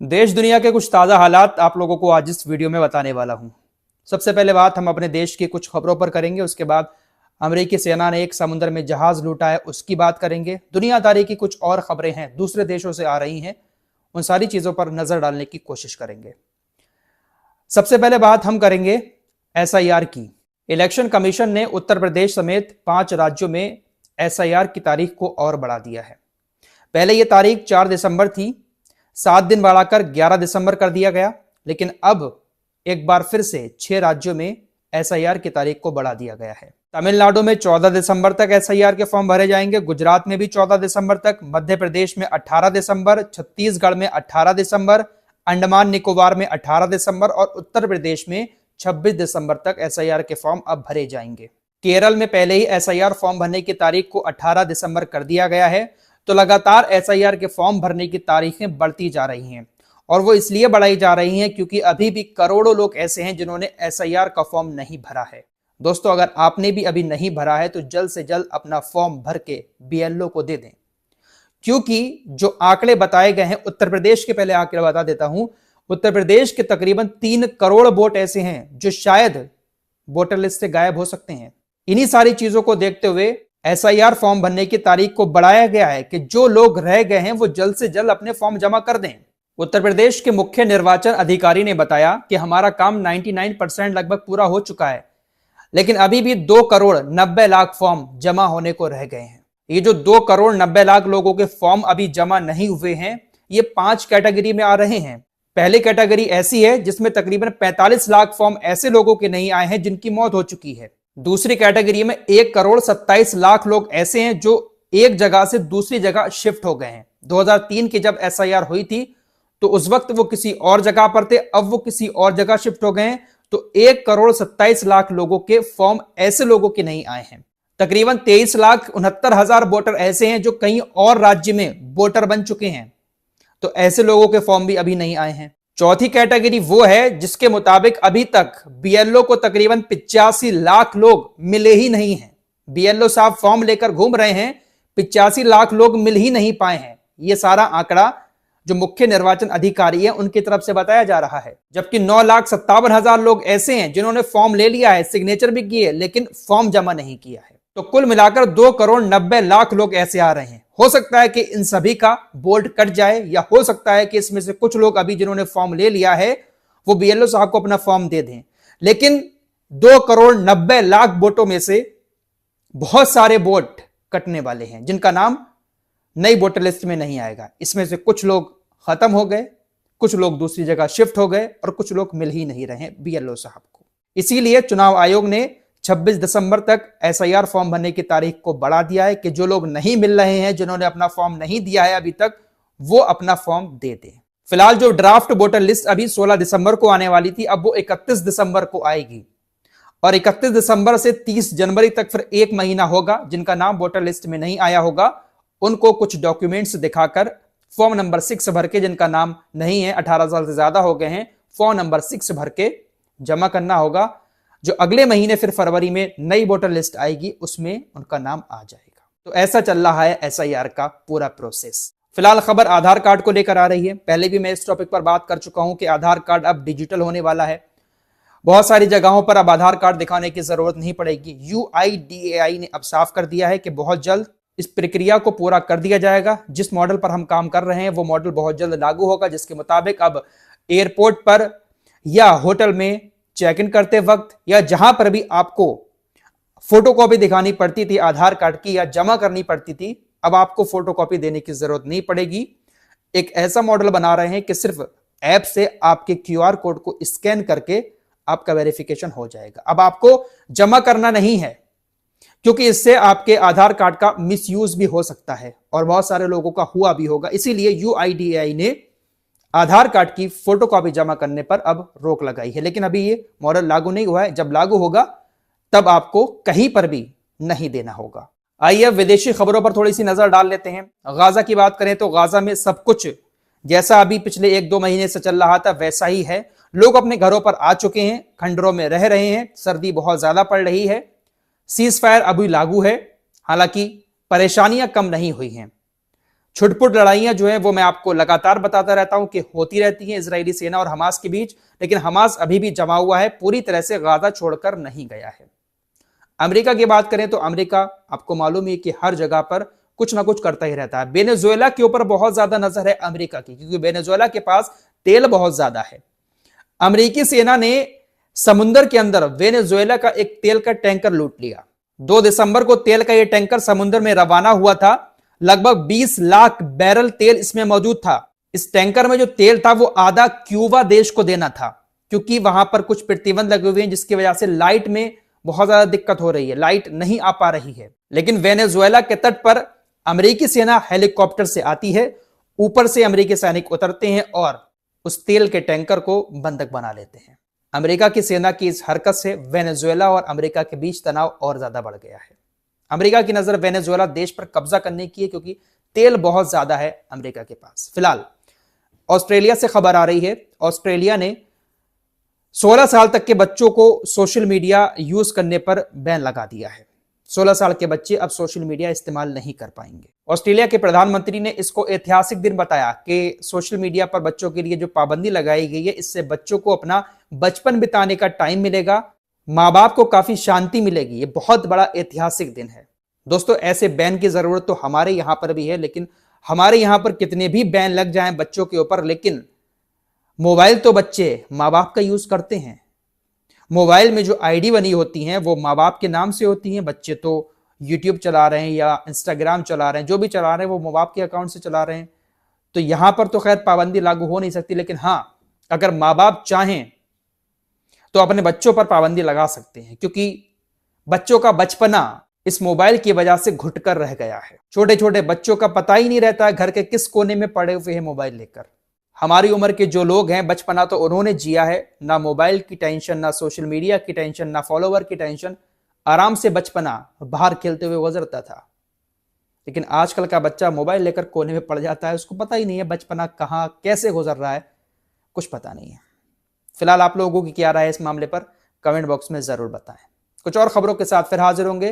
देश दुनिया के कुछ ताज़ा हालात आप लोगों को आज इस वीडियो में बताने वाला हूं। सबसे पहले बात हम अपने देश की कुछ खबरों पर करेंगे। उसके बाद अमेरिकी सेना ने एक समुद्र में जहाज लूटा है, उसकी बात करेंगे। दुनियादारी की कुछ और खबरें हैं, दूसरे देशों से आ रही हैं, उन सारी चीजों पर नजर डालने की कोशिश करेंगे। सबसे पहले बात हम करेंगे एसआईआर की। इलेक्शन कमीशन ने उत्तर प्रदेश समेत 5 राज्यों में एसआईआर की तारीख को और बढ़ा दिया है। पहले यह तारीख 4 दिसंबर थी, 7 दिन बढ़ाकर 11 दिसंबर कर दिया गया, लेकिन अब एक बार फिर से 6 राज्यों में एसआईआर की तारीख को बढ़ा दिया गया है। तमिलनाडु में 14 दिसंबर तक एसआईआर के फॉर्म भरे जाएंगे, गुजरात में भी 14 दिसंबर तक, मध्य प्रदेश में 18 दिसंबर, छत्तीसगढ़ में 18 दिसंबर, अंडमान निकोबार में 18 दिसंबर और उत्तर प्रदेश में 26 दिसंबर तक एसआईआर के फॉर्म अब भरे जाएंगे। केरल में पहले ही एसआईआर फॉर्म भरने की तारीख को 18 दिसंबर कर दिया गया है। तो लगातार एसआईआर के फॉर्म भरने की तारीखें बढ़ती जा रही हैं, और वो इसलिए बढ़ाई जा रही हैं क्योंकि अभी भी करोड़ों लोग ऐसे हैं जिन्होंने एसआईआर का फॉर्म नहीं भरा है। दोस्तों, अगर आपने भी अभी नहीं भरा है तो जल्द से जल्द अपना फॉर्म भर के बीएलओ को दे दें, क्योंकि जो आंकड़े बताए गए हैं, उत्तर प्रदेश के पहले आंकड़े बता देता हूं। उत्तर प्रदेश के तकरीबन 3 करोड़ वोट ऐसे हैं जो शायद वोटर लिस्ट से गायब हो सकते हैं। इन्हीं सारी चीजों को देखते हुए एसआईआर फॉर्म भरने की तारीख को बढ़ाया गया है कि जो लोग रह गए हैं वो जल्द से जल्द अपने फॉर्म जमा कर दें। उत्तर प्रदेश के मुख्य निर्वाचन अधिकारी ने बताया कि हमारा काम 99% लगभग पूरा हो चुका है, लेकिन अभी भी 2 करोड़ 90 लाख फॉर्म जमा होने को रह गए हैं। ये जो 2 करोड़ 90 लाख लोगों के फॉर्म अभी जमा नहीं हुए हैं, ये 5 कैटेगरी में आ रहे हैं। पहली कैटेगरी ऐसी है जिसमें तकरीबन 45 लाख फॉर्म ऐसे लोगों के नहीं आए हैं जिनकी मौत हो चुकी है। दूसरी कैटेगरी में 1 करोड़ 27 लाख लोग ऐसे हैं जो एक जगह से दूसरी जगह शिफ्ट हो गए हैं। 2003 की जब एसआईआर हुई थी तो उस वक्त वो किसी और जगह पर थे, अब वो किसी और जगह शिफ्ट हो गए हैं। तो 1 करोड़ 27 लाख लोगों के फॉर्म ऐसे लोगों के नहीं आए हैं। तकरीबन 23,69,000 वोटर ऐसे हैं जो कहीं और राज्य में वोटर बन चुके हैं, तो ऐसे लोगों के फॉर्म भी अभी नहीं आए हैं। चौथी कैटेगरी वो है जिसके मुताबिक अभी तक बीएलओ को तकरीबन 85 लाख लोग मिले ही नहीं हैं। बीएलओ साहब फॉर्म लेकर घूम रहे हैं, 85 लाख लोग मिल ही नहीं पाए हैं। यह सारा आंकड़ा जो मुख्य निर्वाचन अधिकारी है उनकी तरफ से बताया जा रहा है। जबकि 9,57,000 लोग ऐसे हैं जिन्होंने फॉर्म ले लिया है, सिग्नेचर भी किए, लेकिन फॉर्म जमा नहीं किया है। तो कुल मिलाकर 2 करोड़ 90 लाख लोग ऐसे आ रहे हैं। हो सकता है कि इन सभी का बोल्ट कट जाए, या हो सकता है कि इसमें से कुछ लोग अभी जिन्होंने फॉर्म ले लिया है वो बीएलओ साहब को अपना फॉर्म दे दें। लेकिन 2 करोड़ 90 लाख वोटों में से बहुत सारे वोट कटने वाले हैं जिनका नाम नई वोटर लिस्ट में नहीं आएगा। इसमें से कुछ लोग खत्म हो गए, कुछ लोग दूसरी जगह शिफ्ट हो गए और कुछ लोग मिल ही नहीं रहे बीएलओ साहब को। इसीलिए चुनाव आयोग ने 26 दिसंबर तक एसआईआर फॉर्म भरने की तारीख को बढ़ा दिया है कि जो लोग नहीं मिल रहे हैं, जिन्होंने अपना फॉर्म नहीं दिया है अभी तक, वो अपना फॉर्म दे दें। फिलहाल जो ड्राफ्ट वोटर लिस्ट अभी 16 दिसंबर को आने वाली थी, अब वो 31 दिसंबर को आएगी, और 31 दिसंबर से 30 जनवरी तक फिर 1 महीना होगा। जिनका नाम वोटर लिस्ट में नहीं आया होगा उनको कुछ डॉक्यूमेंट्स दिखाकर फॉर्म नंबर 6 भर के, जिनका नाम नहीं है, 18 साल से ज्यादा हो गए हैं, फॉर्म नंबर 6 भर के जमा करना होगा। जो अगले महीने फिर फरवरी में नई वोटर लिस्ट आएगी उसमें उनका नाम आ जाएगा। तो ऐसा चल रहा है एसआईआर का पूरा प्रोसेस। फिलहाल खबर आधार कार्ड को लेकर आ रही है। पहले भी मैं इस टॉपिक पर बात कर चुका हूं कि आधार कार्ड अब डिजिटल होने वाला है। बहुत सारी जगहों पर अब आधार कार्ड दिखाने की जरूरत नहीं पड़ेगी। यूआईडीएआई ने अब साफ कर दिया है कि बहुत जल्द इस प्रक्रिया को पूरा कर दिया जाएगा। जिस मॉडल पर हम काम कर रहे हैं वो मॉडल बहुत जल्द लागू होगा, जिसके मुताबिक अब एयरपोर्ट पर या होटल में चेक इन करते वक्त या जहां पर भी आपको फोटोकॉपी दिखानी पड़ती थी आधार कार्ड की या जमा करनी पड़ती थी, अब आपको फोटोकॉपी देने की जरूरत नहीं पड़ेगी। एक ऐसा मॉडल बना रहे हैं कि सिर्फ ऐप से आपके क्यूआर कोड को स्कैन करके आपका वेरिफिकेशन हो जाएगा। अब आपको जमा करना नहीं है, क्योंकि इससे आपके आधार कार्ड का मिसयूज भी हो सकता है और बहुत सारे लोगों का हुआ भी होगा। इसीलिए यूआईडीएआई ने आधार कार्ड की फोटोकॉपी जमा करने पर अब रोक लगाई है। लेकिन अभी ये मॉडल लागू नहीं हुआ है। जब लागू होगा तब आपको कहीं पर भी नहीं देना होगा। आइए अब विदेशी खबरों पर थोड़ी सी नजर डाल लेते हैं। गाजा की बात करें तो गाजा में सब कुछ जैसा अभी पिछले 1-2 महीने से चल रहा था वैसा ही है। लोग अपने घरों पर आ चुके हैं, खंडरों में रह रहे हैं, सर्दी बहुत ज्यादा पड़ रही है। सीज फायर अभी लागू है, हालांकि परेशानियां कम नहीं हुई हैं। छुटपुट लड़ाइयां जो है वो मैं आपको लगातार बताता रहता हूं कि होती रहती हैं इजरायली सेना और हमास के बीच, लेकिन हमास अभी भी जमा हुआ है, पूरी तरह से गाजा छोड़कर नहीं गया है। अमेरिका की बात करें तो अमेरिका आपको मालूम है कि हर जगह पर कुछ ना कुछ करता ही रहता है। वेनेजुएला के ऊपर बहुत ज्यादा नजर है अमेरिका की, क्योंकि वेनेजुएला के पास तेल बहुत ज्यादा है। अमेरिकी सेना ने समुद्र के अंदर वेनेजुएला का एक तेल का टैंकर लूट लिया। 2 दिसंबर को तेल का यह टैंकर समुद्र में रवाना हुआ था। लगभग 20 लाख बैरल तेल इसमें मौजूद था। इस टैंकर में जो तेल था वो आधा क्यूबा देश को देना था, क्योंकि वहां पर कुछ प्रतिबंध लगे हुए हैं जिसकी वजह से लाइट में बहुत ज्यादा दिक्कत हो रही है, लाइट नहीं आ पा रही है। लेकिन वेनेजुएला के तट पर अमेरिकी सेना हेलीकॉप्टर से आती है, ऊपर से अमेरिकी सैनिक उतरते हैं और उस तेल के टैंकर को बंधक बना लेते हैं। अमेरिका की सेना की इस हरकत से वेनेजुएला और अमेरिका के बीच तनाव और ज्यादा बढ़ गया है। अमेरिका की नजर वेनेजुएला देश पर कब्जा करने की है, क्योंकि तेल बहुत ज्यादा है अमेरिका के पास। फिलहाल ऑस्ट्रेलिया से खबर आ रही है, ऑस्ट्रेलिया ने 16 साल तक के बच्चों को सोशल मीडिया यूज करने पर बैन लगा दिया है। 16 साल के बच्चे अब सोशल मीडिया इस्तेमाल नहीं कर पाएंगे। ऑस्ट्रेलिया के प्रधानमंत्री ने इसको ऐतिहासिक दिन बताया कि सोशल मीडिया पर बच्चों के लिए जो पाबंदी लगाई गई है, इससे बच्चों को अपना बचपन बिताने का टाइम मिलेगा, माँ बाप को काफी शांति मिलेगी। ये बहुत बड़ा ऐतिहासिक दिन है। दोस्तों, ऐसे बैन की जरूरत तो हमारे यहां पर भी है, लेकिन हमारे यहां पर कितने भी बैन लग जाएं बच्चों के ऊपर, लेकिन मोबाइल तो बच्चे माँ बाप का यूज करते हैं। मोबाइल में जो आईडी बनी होती हैं वो माँ बाप के नाम से होती हैं। बच्चे तो यूट्यूब चला रहे हैं या इंस्टाग्राम चला रहे हैं, जो भी चला रहे हैं वो माँ बाप के अकाउंट से चला रहे हैं। तो यहां पर तो खैर पाबंदी लागू हो नहीं सकती, लेकिन हाँ, अगर माँ बाप चाहें तो अपने बच्चों पर पाबंदी लगा सकते हैं, क्योंकि बच्चों का बचपना इस मोबाइल की वजह से घुटकर रह गया है। छोटे छोटे बच्चों का पता ही नहीं रहता है घर के किस कोने में पड़े हुए हैं मोबाइल लेकर। हमारी उम्र के जो लोग हैं, बचपना तो उन्होंने जिया है, ना मोबाइल की टेंशन, ना सोशल मीडिया की टेंशन, ना फॉलोवर की टेंशन। आराम से बचपना बाहर खेलते हुए गुजरता था। लेकिन आजकल का बच्चा मोबाइल लेकर कोने में पड़ जाता है, उसको पता ही नहीं है बचपना कहां कैसे गुजर रहा है, कुछ पता नहीं है। फिलहाल आप लोगों की क्या राय है इस मामले पर, कमेंट बॉक्स में जरूर बताएं। कुछ और खबरों के साथ फिर हाजिर होंगे।